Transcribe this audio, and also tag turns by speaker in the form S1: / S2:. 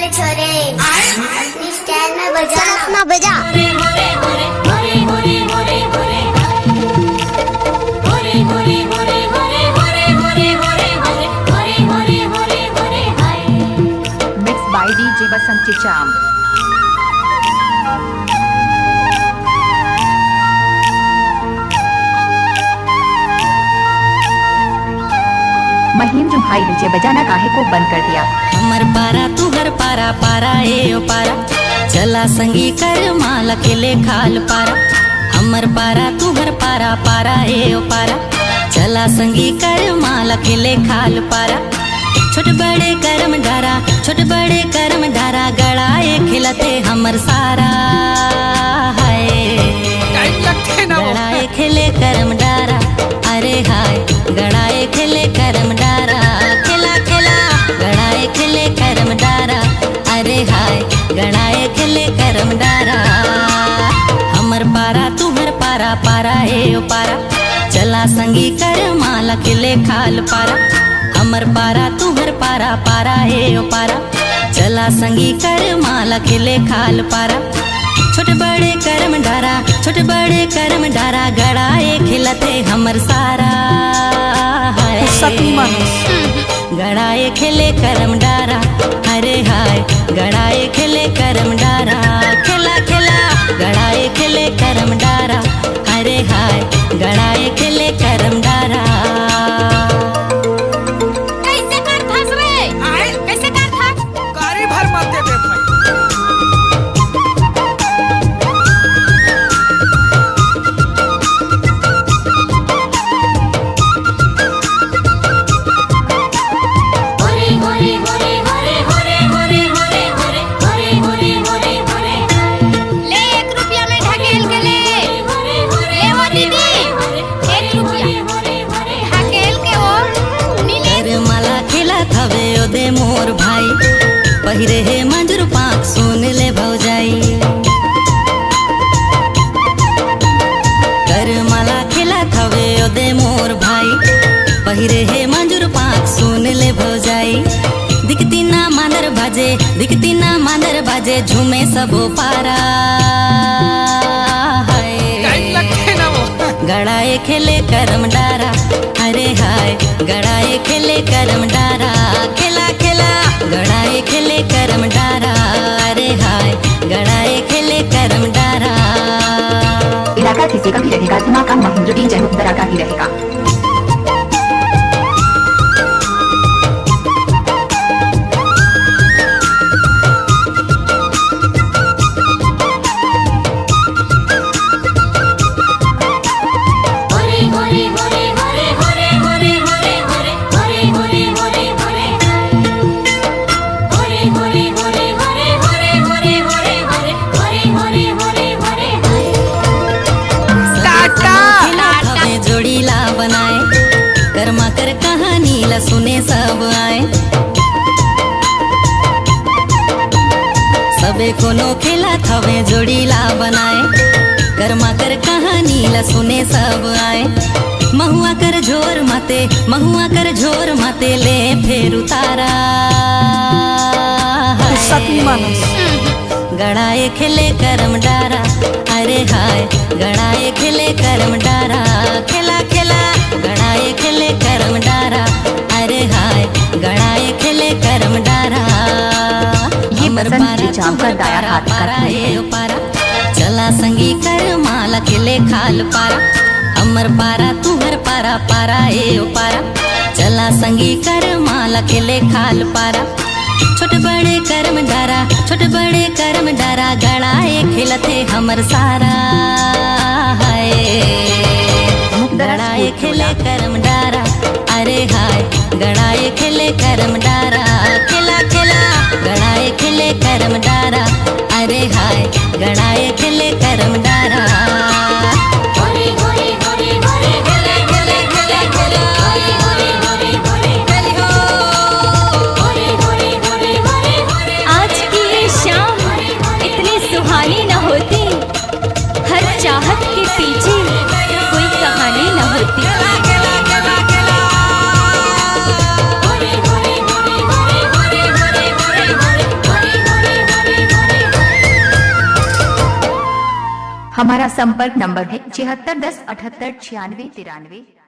S1: वाले छोरे अपनी स्टाइल में बजा
S2: ना बजा।
S3: Mixed by DJ Basant Chicham. महीम भाई डीजे बजाना काहे को बंद कर दिया।
S4: हमर पारा तू हर पारा पारा ए ओ पारा, चला संगी कर माला खेले खाल पारा। हमर पारा तू हर पारा पारा ए ओ पारा, चला संगी कर माला खेले खाल पारा। छोट बड़े करम डारा, छोट बड़े करम डारा, गड़ाए खिलते हमर सारा है। गड़ाए खेले करम डारा, अरे हाय गड़ाए खेले करम डारा, खेला खेला गड़ाए खेले करम डारा, अरे हाय गड़ाए खेले करम डारा। हमर पारा तुम्हर पारा पारा ए ओ पारा, चला संगी कर माला खेले खाल पारा। हमर पारा तुम्हर पारा पारा ए ओ पारा, चला संगी कर माला खेले खाल पारा। छोट बड़े करम डारा, छोट बड़े करम डारा, गड़ाए खिलते हमर सारा है। गड़ाए खेले करम डारा, अरे हाय गड़ाए खेले करम डारा, खेला खेला गड़ाए खेले करम डारा, अरे हाय गड़ाए खेले करम डारा।
S2: कैसे कर थास रे? कैसे कर थास?
S5: गाड़ी भर मत दे बे भाई।
S2: ले 1 रुपया में ढकेल के ले। ले वो दीदी 1 रुपया ढकेल के वो नीले।
S4: कर माला खेला थवे ओदे मोर भाई, पहिरे हे मंजूर पाक सुन ले भौजाई। कर माला खेला थवे ओदे मोर भाई, पहिरे हे मंजूर पाक सुन ले भौजाई। दिखती ना मांदर बाजे, दिखती ना मांदर बाजे, झूमे सबो पारा है। गड़ाए खेले करम डारा, अरे हाय गड़ाए खेले करम डारा, खेला खेला गड़ाए खेले करम डारा, अरे हाय गड़ाए खेले करम डारा।
S3: इलाका किसी का भी रहेगा, दिमाग का महेंद्र डीजे मुक्तरा का ही रहेगा।
S4: जोड़ीला बनाए कर्मा कर कहानी ला सुने सब आए। सबे कोनो खेला थवे जोड़ीला बनाए, कर्मा कर कहानी ला सुने सब आए। महुआ कर झोर माते, महुआ कर झोर माते, ले फेर उतारा गड़ाए खेले करम डारा, अरे हाय गड़ाए खेले करम डारा, खेला खेला गड़ाए खेले करम डारा, अरे हाय गड़ाए खेले करम डारा।
S3: ये बसंत चिचाम का दाया हाथ
S4: पारा ए ओ पारा, चला संगी कर माला खेले खाल पारा। हमर पारा तुहर पारा पारा ए ओ पारा, चला संगी कर माला खेले खाल पारा। छोट बड़े करम डारा, छोट बड़े करम डारा, गड़ाए खिलते हमर सारा है। गड़ाए खेले करम डारा, अरे हाय गड़ाए खेले करम डारा, खेला खेला गड़ाए खेले करम डारा, अरे हाय गड़ाए खेले करम डारा।
S2: आज की ये शाम इतनी सुहानी न होती, हर चाहत के पीछे कोई कहानी न होती।
S3: हमारा संपर्क नंबर है 7610 78 96 93।